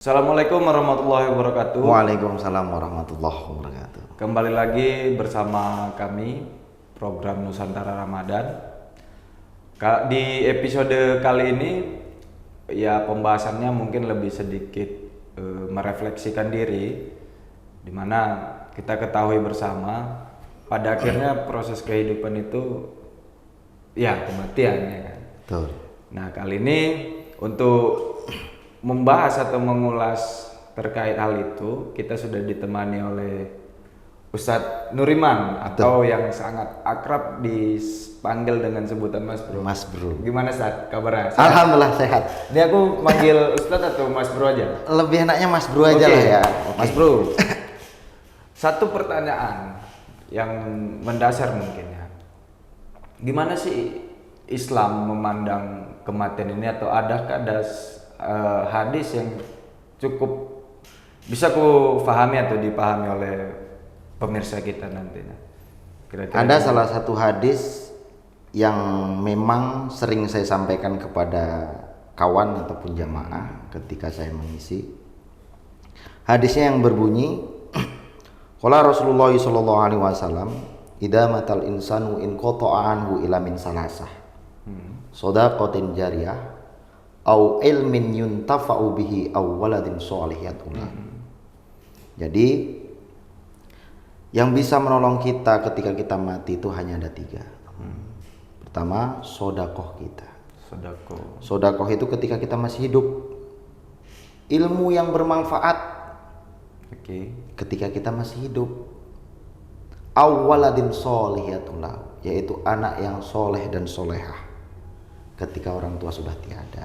Assalamualaikum warahmatullahi wabarakatuh. Waalaikumsalam warahmatullahi wabarakatuh. Kembali lagi bersama kami program Nusantara Ramadan. Di episode kali ini ya pembahasannya mungkin lebih sedikit merefleksikan diri, dimana kita ketahui bersama pada akhirnya proses kehidupan itu ya kematian ya kan. Betul. Nah kali ini untuk membahas atau mengulas terkait hal itu, kita sudah ditemani oleh Ustadz Nuriman atau yang sangat akrab dipanggil dengan sebutan Mas Bro. Mas Bro. Gimana Ustadz kabarnya? Sehat? Alhamdulillah sehat. Ini aku manggil Ustadz atau Mas Bro aja? Lebih enaknya Mas Bro aja Oke, lah ya. Mas Bro. Satu pertanyaan yang mendasar mungkin ya. Gimana sih Islam memandang kematian ini, atau adakah ada hadis yang cukup bisa ku pahami atau dipahami oleh pemirsa kita nantinya? Kira-kira Ada salah satu hadis yang memang sering saya sampaikan kepada kawan ataupun jamaah ketika saya mengisi. Hadisnya yang berbunyi, qala Rasulullah sallallahu alaihi wasallam, idza matal insanu in qata'a anhu ila min salasah. Shadaqatin jariyah au ilmin yuntafa'u bihi aw waladin sholih yad'ulah. Jadi yang bisa menolong kita ketika kita mati itu hanya ada tiga. Pertama, sodakoh kita. Sodakoh itu ketika kita masih hidup, ilmu yang bermanfaat. Ketika kita masih hidup, aw waladin sholih yad'ulah, yaitu anak yang soleh dan solehah ketika orang tua sudah tiada.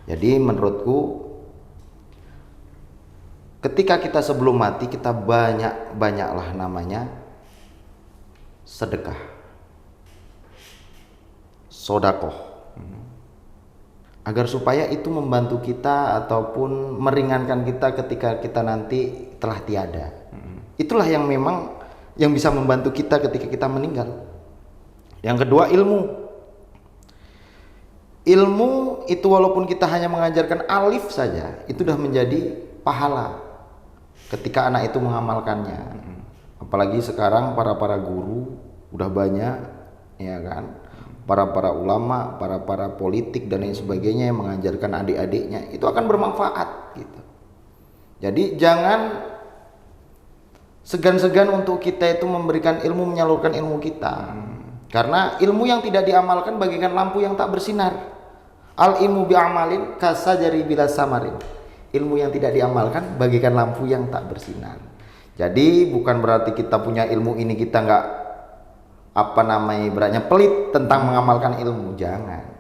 Jadi menurutku ketika kita sebelum mati, kita banyaklah namanya sedekah, sodakoh, agar supaya itu membantu kita ataupun meringankan kita ketika kita nanti telah tiada. Itulah yang memang yang bisa membantu kita ketika kita meninggal. Yang kedua, ilmu. Ilmu itu walaupun kita hanya mengajarkan alif saja, itu sudah menjadi pahala ketika anak itu mengamalkannya. Apalagi sekarang para guru udah banyak, ya kan, para ulama, para politik dan lain sebagainya yang mengajarkan adik-adiknya, itu akan bermanfaat gitu. Jadi jangan segan-segan untuk kita itu memberikan ilmu, menyalurkan ilmu kita. Karena ilmu yang tidak diamalkan bagaikan lampu yang tak bersinar. Al ilmu bi'amalin kasajari bila samarin. Ilmu yang tidak diamalkan bagaikan lampu yang tak bersinar. Jadi bukan berarti kita punya ilmu ini kita nggak ibaratnya pelit tentang mengamalkan ilmu, jangan.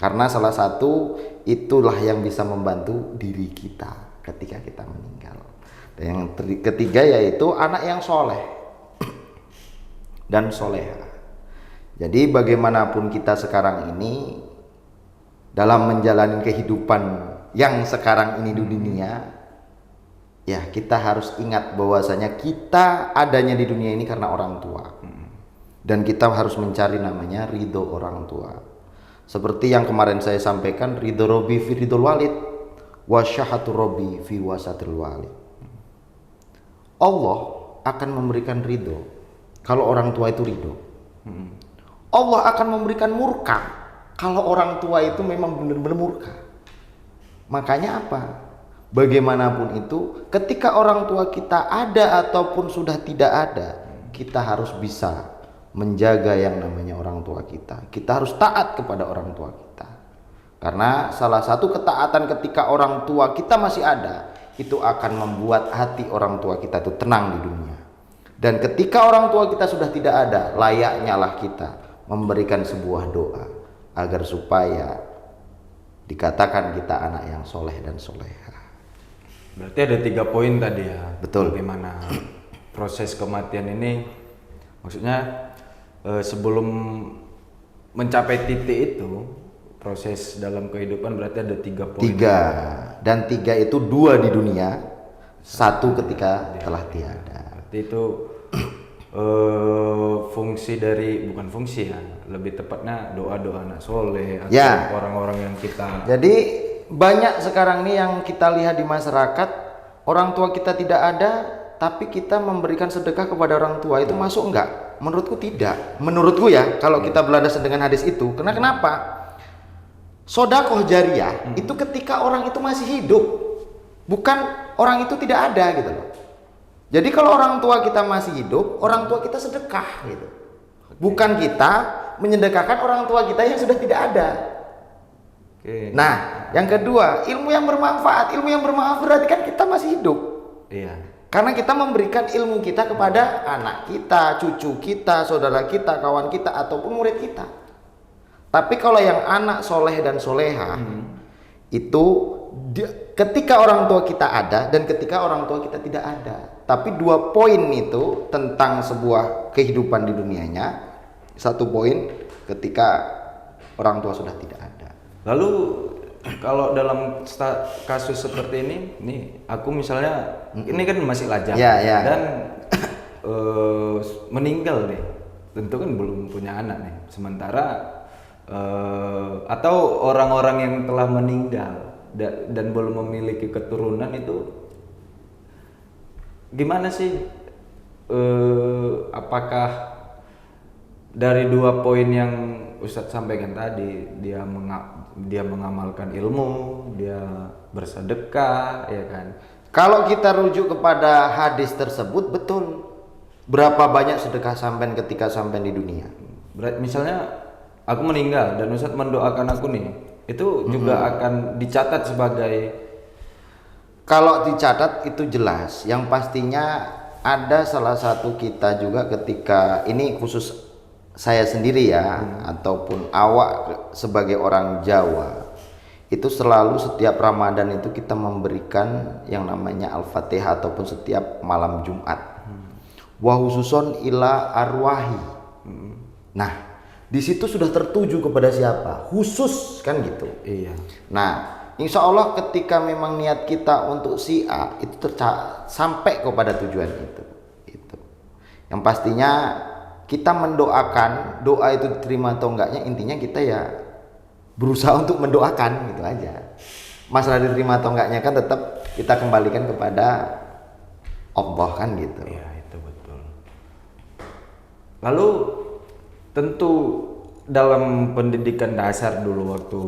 Karena salah satu itulah yang bisa membantu diri kita ketika kita meninggal. Dan yang ketiga yaitu anak yang soleh dan soleha. Jadi bagaimanapun kita sekarang ini dalam menjalani kehidupan yang sekarang ini di dunia, ya kita harus ingat bahwasanya kita adanya di dunia ini karena orang tua. Dan kita harus mencari namanya ridho orang tua. Seperti yang kemarin saya sampaikan, ridho Robbi fi ridhol walid, wa syahatu Robbi fi wasatil walid. Allah akan memberikan ridho kalau orang tua itu ridho. Allah akan memberikan murka kalau orang tua itu memang benar-benar murka. Makanya apa? Bagaimanapun itu, ketika orang tua kita ada ataupun sudah tidak ada, kita harus bisa menjaga yang namanya orang tua kita. Kita harus taat kepada orang tua kita. Karena salah satu ketaatan ketika orang tua kita masih ada, itu akan membuat hati orang tua kita itu tenang di dunia. Dan ketika orang tua kita sudah tidak ada, layaknya lah kita memberikan sebuah doa agar supaya dikatakan kita anak yang soleh dan soleha. Berarti ada 3 poin tadi ya. Betul. Bagaimana proses kematian ini, maksudnya sebelum mencapai titik itu, proses dalam kehidupan berarti ada 3 poin. 3, dan 3 itu 2 di dunia, 1 ketika telah tiada. Berarti itu fungsi dari, bukan fungsi ya, lebih tepatnya doa-doa anak soleh atau Ya. orang-orang yang kita. Jadi banyak sekarang nih yang kita lihat di masyarakat, orang tua kita tidak ada, tapi kita memberikan sedekah kepada orang tua, itu masuk enggak? Menurutku tidak. Menurutku ya, kalau kita berlandaskan dengan hadis itu, karena kenapa? Sodakoh jariyah itu ketika orang itu masih hidup, bukan orang itu tidak ada gitu loh. Jadi kalau orang tua kita masih hidup, orang tua kita sedekah gitu. Bukan kita menyedekahkan orang tua kita yang sudah tidak ada. Oke. Nah, yang kedua, ilmu yang bermanfaat. Ilmu yang bermanfaat berarti kan kita masih hidup. Iya. Karena kita memberikan ilmu kita kepada anak kita, cucu kita, saudara kita, kawan kita, ataupun murid kita. Tapi kalau yang anak soleh dan soleha, itu ketika orang tua kita ada dan ketika orang tua kita tidak ada. Tapi 2 poin itu tentang sebuah kehidupan di dunianya. 1 poin ketika orang tua sudah tidak ada. Lalu kalau dalam kasus seperti ini, nih aku misalnya ini kan masih lajang Ya. dan meninggal nih, tentu kan belum punya anak nih. Sementara atau orang-orang yang telah meninggal dan belum memiliki keturunan itu gimana sih? Apakah dari 2 poin yang Ustadz sampaikan tadi, dia mengamalkan ilmu, dia bersedekah, ya kan? Kalau kita rujuk kepada hadis tersebut, betul. Berapa banyak sedekah sampean ketika sampean di dunia? Misalnya aku meninggal dan Ustadz mendoakan aku nih, itu juga akan dicatat sebagai. Kalau dicatat itu jelas. Yang pastinya ada salah satu kita juga ketika ini khusus saya sendiri ya, ataupun awak sebagai orang Jawa, itu selalu setiap Ramadan itu kita memberikan yang namanya Al-Fatihah ataupun setiap malam Jumat. Wa khususon ila arwahi. Nah, di situ sudah tertuju kepada siapa? Khusus kan gitu. Iya. Nah, insya Allah ketika memang niat kita untuk si A itu sampai kepada tujuan itu. Yang pastinya kita mendoakan, doa itu diterima atau enggaknya, intinya kita ya berusaha untuk mendoakan gitu aja. Masalah diterima atau enggaknya kan tetap kita kembalikan kepada Allah kan gitu. Iya, itu betul. Lalu tentu dalam pendidikan dasar dulu waktu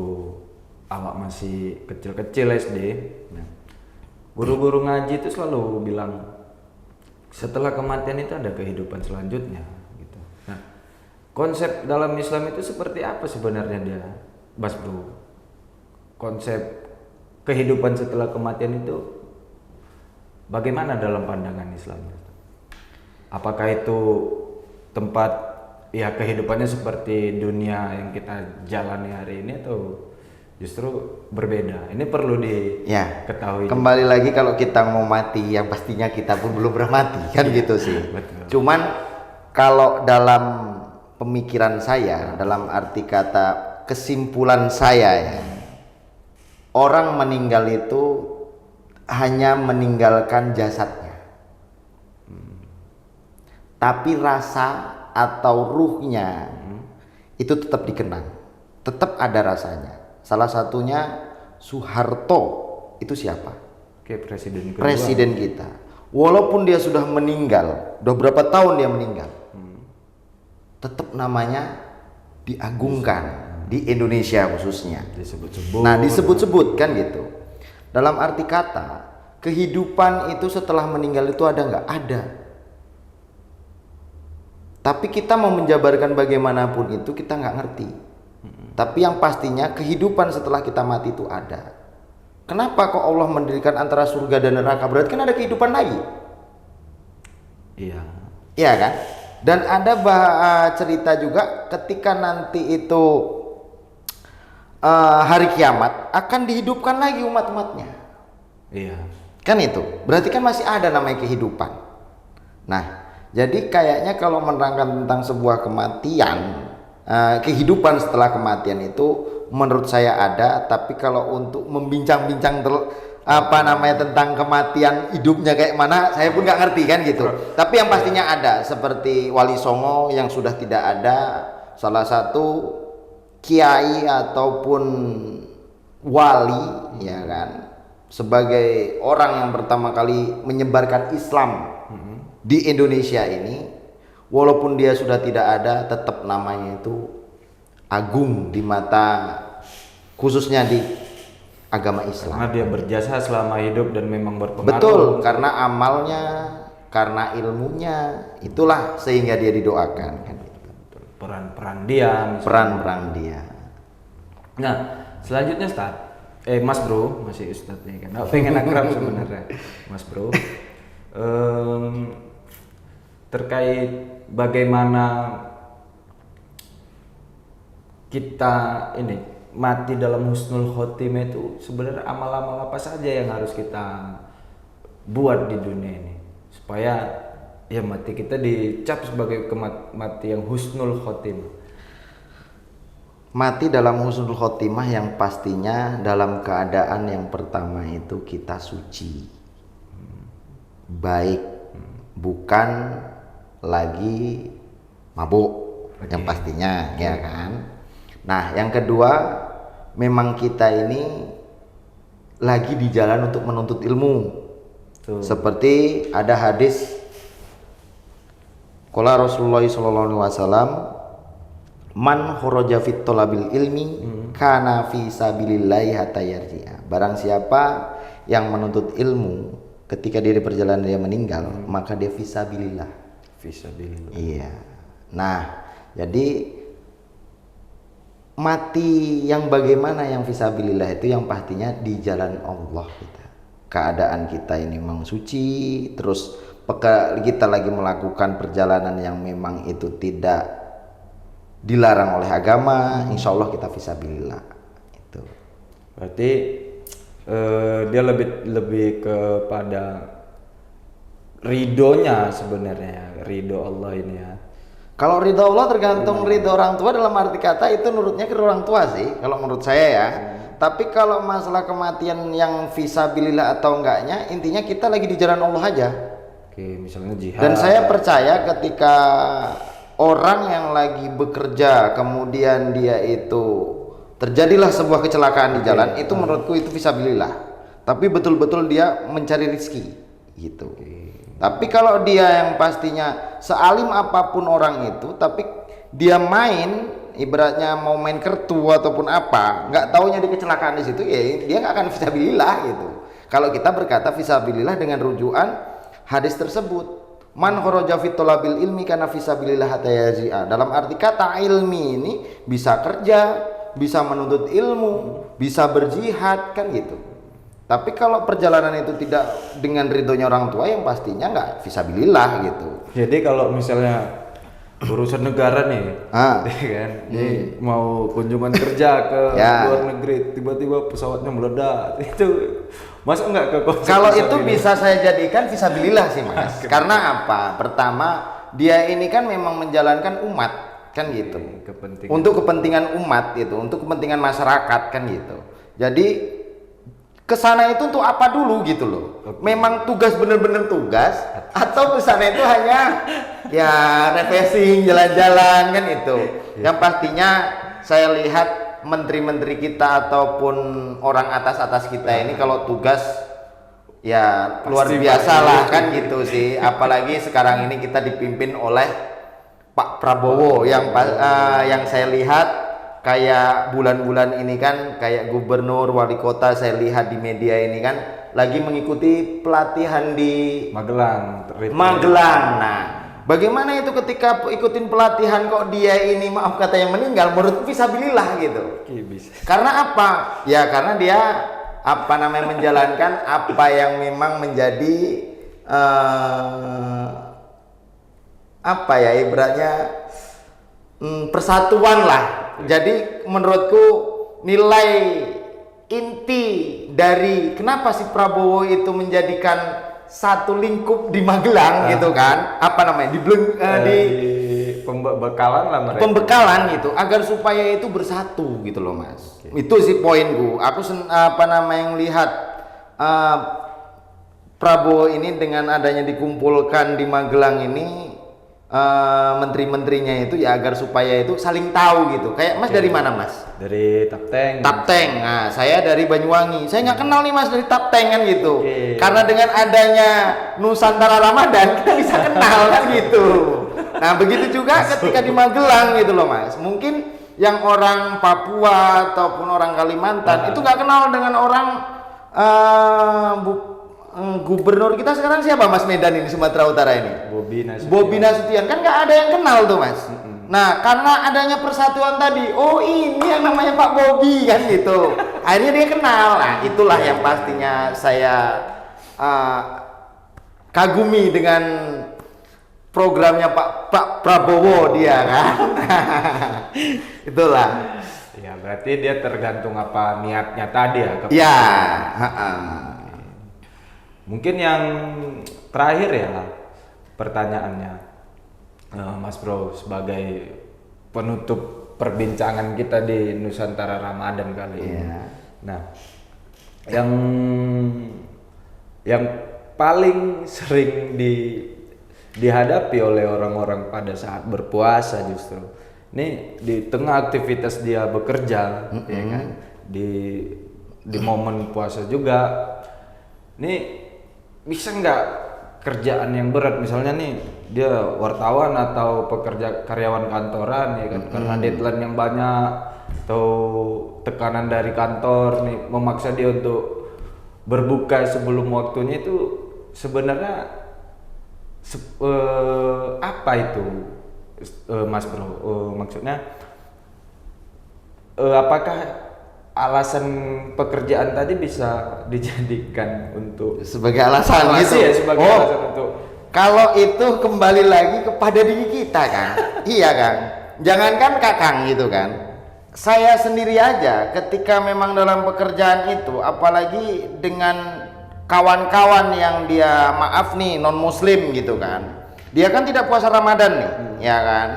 awak masih kecil-kecil SD, guru-guru ngaji itu selalu bilang setelah kematian itu ada kehidupan selanjutnya. Konsep dalam Islam itu seperti apa sebenarnya dia, Mas Bro? Konsep kehidupan setelah kematian itu bagaimana dalam pandangan Islam? Apakah itu tempat ya kehidupannya seperti dunia yang kita jalani hari ini atau justru berbeda? Ini perlu diketahui. Kembali lagi kalau kita mau mati, yang pastinya kita pun belum pernah mati kan gitu sih. Betul. Cuman kalau dalam pemikiran saya, dalam arti kata kesimpulan saya ya, orang meninggal itu hanya meninggalkan jasadnya, tapi rasa atau ruhnya itu tetap dikenang, tetap ada rasanya. Salah satunya Soeharto, itu siapa? Oke, presiden kedua. Presiden kita. Walaupun dia sudah meninggal, udah berapa tahun dia meninggal, tetap namanya diagungkan di Indonesia khususnya. Disebut-sebut. Nah, disebut-sebut kan gitu. Dalam arti kata, kehidupan itu setelah meninggal itu ada nggak? Ada. Tapi kita mau menjabarkan bagaimanapun itu kita nggak ngerti. Tapi yang pastinya kehidupan setelah kita mati itu ada. Kenapa kok Allah mendirikan antara surga dan neraka? Berarti kan ada kehidupan lagi. Iya. Iya kan? Dan ada cerita juga ketika nanti itu hari kiamat akan dihidupkan lagi umat-umatnya. Iya. Kan itu. Berarti kan masih ada namanya kehidupan. Nah, jadi kayaknya kalau menerangkan tentang sebuah kematian, kehidupan setelah kematian itu menurut saya ada, tapi kalau untuk membincang-bincang tentang kematian hidupnya kayak mana, saya pun nggak ngerti kan gitu. Tapi yang pastinya ada, seperti Wali Songo yang sudah tidak ada, salah satu kiai ataupun wali, ya kan, sebagai orang yang pertama kali menyebarkan Islam di Indonesia ini, walaupun dia sudah tidak ada, tetap namanya itu agung di mata khususnya di agama Islam. Karena dia berjasa selama hidup dan memang berpengaruh. Betul, karena amalnya, karena ilmunya, itulah sehingga dia didoakan kan. Peran-peran dia. Misalnya. Peran-peran dia. Nah, selanjutnya Ustaz. Mas Bro, masih Ustaz nih kan. Pengen akrab sebenarnya, Mas Bro. Terkait bagaimana kita ini mati dalam husnul khotimah itu, sebenarnya amal-amal apa saja yang harus kita buat di dunia ini supaya ya mati kita dicap sebagai mati yang husnul khotimah. Mati dalam husnul khotimah yang pastinya dalam keadaan yang pertama itu kita suci, baik, bukan lagi mabuk, yang pastinya, ya kan. Nah, yang kedua, memang kita ini lagi di jalan untuk menuntut ilmu. Seperti ada hadis qala Rasulullah sallallahu alaihi wasallam, man kharaja fit thalabil ilmi kana fi sabilillahi hatta yarji'a. Barang siapa yang menuntut ilmu ketika dia di perjalanan dia meninggal, maka dia fisabilillah. Fisabilillah. Iya. Nah, jadi mati yang bagaimana yang fisabilillah itu yang pastinya di jalan Allah kita. Keadaan kita ini memang suci, terus kita lagi melakukan perjalanan yang memang itu tidak dilarang oleh agama, insya Allah kita fisabilillah. Itu. Berarti dia lebih kepada ridhonya sebenarnya, ridho Allah ini ya. Kalau ridho Allah tergantung ridho orang tua, dalam arti kata itu nurutnya ke orang tua sih, kalau menurut saya ya. Tapi kalau masalah kematian yang fisabilillah atau enggaknya, intinya kita lagi di jalan Allah aja. Oke, misalnya jihad. Dan saya percaya ketika orang yang lagi bekerja kemudian dia itu terjadilah sebuah kecelakaan di jalan, itu menurutku itu fisabilillah. Tapi betul-betul dia mencari rezeki gitu. Tapi kalau dia yang pastinya sealim apapun orang itu, tapi dia main ibaratnya mau main kertu ataupun apa, nggak taunya di kecelakaan di situ, ya dia nggak akan fisabilillah gitu. Kalau kita berkata fisabilillah dengan rujukan hadis tersebut, man kharaja fit thalabil ilmi kana fisabilillah hatta yarji'a. Dalam arti kata ilmi ini bisa kerja, bisa menuntut ilmu, bisa berjihad kan gitu. Tapi kalau perjalanan itu tidak dengan ridhonya orang tua, yang pastinya nggak fisabilillah gitu. Jadi kalau misalnya urusan negara nih, kan, mau kunjungan kerja ke luar negeri, tiba-tiba pesawatnya meledak, itu masa nggak ke konsep? Kalau itu bisa saya jadikan fisabilillah sih mas. Karena apa? Pertama, dia ini kan memang menjalankan umat kan gitu. Untuk kepentingan umat itu, untuk kepentingan masyarakat kan gitu. Jadi kesana itu untuk apa dulu gitu loh. Memang tugas bener-bener tugas, atau kesana itu hanya ya refreshing, jalan-jalan kan itu. Yang pastinya saya lihat menteri-menteri kita ataupun orang atas-atas kita ini kalau tugas ya luar biasa lah kan gitu sih. Apalagi sekarang ini kita dipimpin oleh Pak Prabowo yang saya lihat kayak bulan-bulan ini kan kayak gubernur, wali kota saya lihat di media ini kan lagi mengikuti pelatihan di Magelang. Nah, bagaimana itu ketika ikutin pelatihan kok dia ini maaf kata yang meninggal, menurut fisabilillah gitu. Karena apa? Ya karena dia menjalankan apa yang memang menjadi ibaratnya persatuan lah. Jadi menurutku nilai inti dari kenapa si Prabowo itu menjadikan satu lingkup di Magelang gitu kan, pembekalan lah mereka. Pembekalan gitu agar supaya itu bersatu gitu loh mas. Itu sih poinku. Aku yang lihat Prabowo ini dengan adanya dikumpulkan di Magelang ini menteri-menterinya itu ya agar supaya itu saling tahu gitu. Kayak Mas dari mana Mas? Dari Tapteng. Tapteng. Nah, saya dari Banyuwangi. Saya nggak kenal nih Mas dari Tapteng kan gitu. Oke. Karena dengan adanya Nusantara Ramadan kita bisa kenal kan gitu. Nah, begitu juga ketika di Magelang gitu loh Mas. Mungkin yang orang Papua ataupun orang Kalimantan itu nggak kenal dengan orang gubernur kita sekarang siapa Mas Medan ini Sumatera Utara ini? Bobi Nasution kan nggak ada yang kenal tuh Mas. Nah karena adanya persatuan tadi, oh ini yang namanya Pak Bobi kan gitu. Akhirnya dia kenal. Nah itulah yang pastinya saya kagumi dengan programnya Pak Prabowo dia kan. Itulah. Ya berarti dia tergantung apa niatnya tadi ya. Ya. Mungkin yang terakhir ya pertanyaannya, Mas Bro, sebagai penutup perbincangan kita di Nusantara Ramadan kali ini. Nah, yang paling sering dihadapi oleh orang-orang pada saat berpuasa justru, ini di tengah aktivitas dia bekerja, ya kan, di momen puasa juga, nih bisa nggak kerjaan yang berat misalnya nih dia wartawan atau pekerja karyawan kantoran ya kan, karena deadline yang banyak atau tekanan dari kantor nih memaksa dia untuk berbuka sebelum waktunya, itu sebenarnya apa itu Mas Bro, maksudnya apakah alasan pekerjaan tadi bisa dijadikan untuk sebagai alasan gitu ya, sebagai alasan untuk kalau itu kembali lagi kepada diri kita kan. Iya kan, jangankan Kakang gitu kan, saya sendiri aja ketika memang dalam pekerjaan itu, apalagi dengan kawan-kawan yang dia maaf nih non muslim gitu kan, dia kan tidak puasa Ramadan nih, ya kan.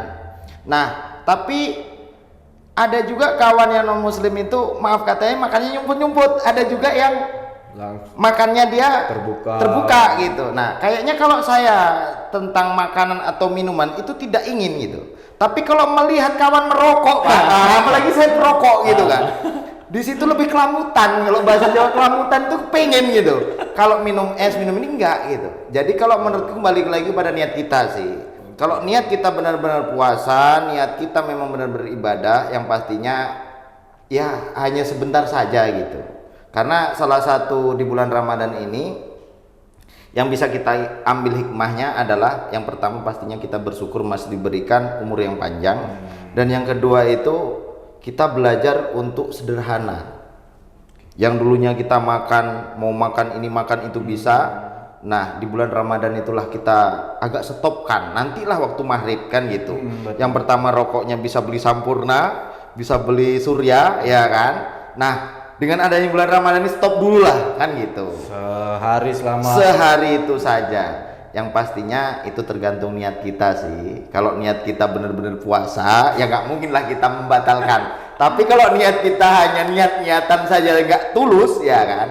Nah tapi ada juga kawan yang non muslim itu maaf katanya makannya nyumput-nyumput, ada juga yang makannya dia terbuka gitu. Nah kayaknya kalau saya tentang makanan atau minuman itu tidak ingin gitu, tapi kalau melihat kawan merokok kan, apalagi saya perokok gitu kan, di situ lebih kelamutan. Kalau bahasa Jawa kelamutan tuh pengen gitu. Kalau minum es, minum ini enggak gitu. Jadi kalau menurutku kembali lagi pada niat kita sih. Kalau niat kita benar-benar puasa, niat kita memang benar-benar ibadah, yang pastinya ya hanya sebentar saja gitu. Karena salah satu di bulan Ramadan ini yang bisa kita ambil hikmahnya adalah yang pertama pastinya kita bersyukur masih diberikan umur yang panjang, dan yang kedua itu kita belajar untuk sederhana. Yang dulunya kita makan, mau makan ini makan itu bisa. Nah di bulan Ramadan itulah kita agak stopkan, nantilah waktu maghrib kan gitu. Yang pertama rokoknya bisa beli Sampurna, bisa beli Surya ya kan. Nah dengan adanya bulan Ramadan ini stop dulu lah kan gitu. Sehari itu saja. Yang pastinya itu tergantung niat kita sih. Kalau niat kita benar-benar puasa ya nggak mungkin lah kita membatalkan. Tapi kalau niat kita hanya niat-niatan saja nggak tulus ya kan,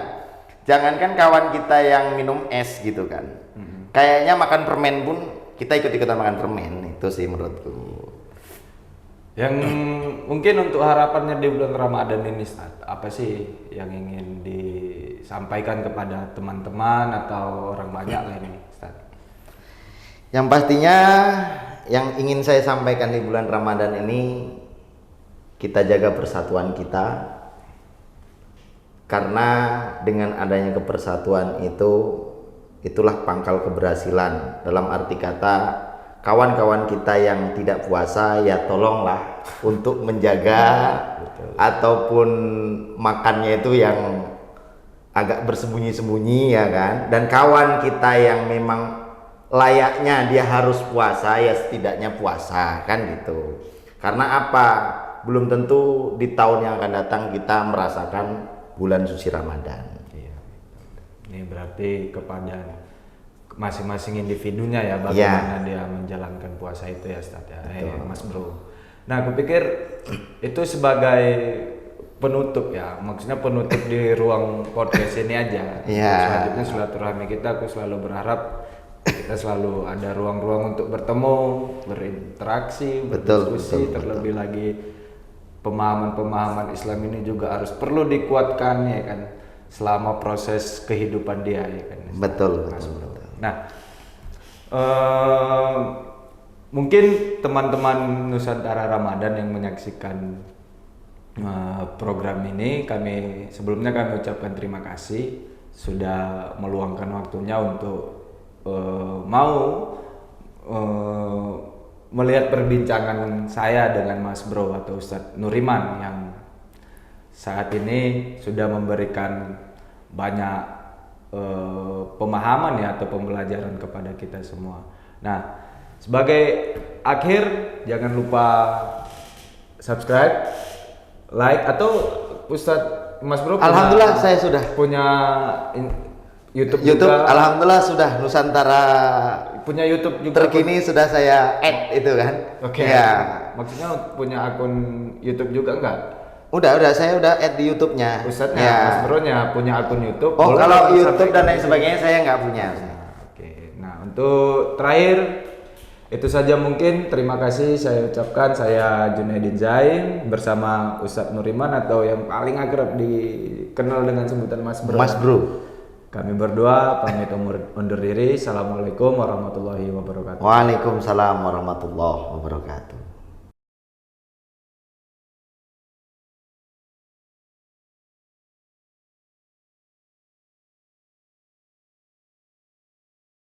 jangankan kawan kita yang minum es gitu kan, kayaknya makan permen pun kita ikut-ikutan makan permen. Itu sih menurutku. Yang mungkin untuk harapannya di bulan Ramadan ini, Ustaz, apa sih yang ingin disampaikan kepada teman-teman atau orang banyak lah ini, Ustaz? Yang pastinya yang ingin saya sampaikan di bulan Ramadan ini, kita jaga persatuan kita. Karena dengan adanya kepersatuan itulah pangkal keberhasilan. Dalam arti kata, kawan-kawan kita yang tidak puasa ya tolonglah untuk menjaga ataupun makannya itu yang agak bersembunyi-sembunyi ya kan. Dan kawan kita yang memang layaknya dia harus puasa ya setidaknya puasa kan gitu. Karena apa? Belum tentu di tahun yang akan datang kita merasakan bulan suci Ramadan. Iya. Ini berarti kepada masing-masing individunya ya bagaimana dia menjalankan puasa itu ya, Ustaz ya. Mas Bro. Nah, aku pikir itu sebagai penutup ya, maksudnya penutup di ruang podcast ini aja. Iya. Selanjutnya silaturahmi kita, aku selalu berharap Kita selalu ada ruang-ruang untuk bertemu, berinteraksi, Betul, berdiskusi. betul, Terlebih lagi pemahaman-pemahaman Islam ini juga harus perlu dikuatkan ya kan, selama proses kehidupan dia ya kan. Betul, Mas betul, Bro. betul. Nah, mungkin teman-teman Nusantara Ramadan yang menyaksikan program ini, sebelumnya kami ucapkan terima kasih sudah meluangkan waktunya untuk mau melihat perbincangan saya dengan Mas Bro atau Ustadz Nuriman yang saat ini sudah memberikan banyak pemahaman ya atau pembelajaran kepada kita semua. Nah, sebagai akhir jangan lupa subscribe, like, atau Ustadz Mas Bro Alhamdulillah saya sudah punya YouTube YouTube, juga. alhamdulillah sudah Nusantara Punya YouTube juga. terkini sudah saya add itu kan. Oke. Ya. Maksudnya punya akun YouTube juga enggak? Udah saya udah add di YouTube-nya. Ustadznya, Ya. Mas Bro-nya punya akun YouTube. Oh, boleh kalau langsung YouTube dan lain subscribe. sebagainya saya nggak punya. Nah, oke. Nah, untuk terakhir itu saja mungkin. Terima kasih saya ucapkan, saya Junaidin Zain bersama Ustadz Nuriman atau yang paling akrab dikenal dengan sebutan Mas Bro. Mas Bro. Kami berdua pamit undur diri. Assalamualaikum warahmatullahi wabarakatuh. Waalaikumsalam warahmatullahi wabarakatuh.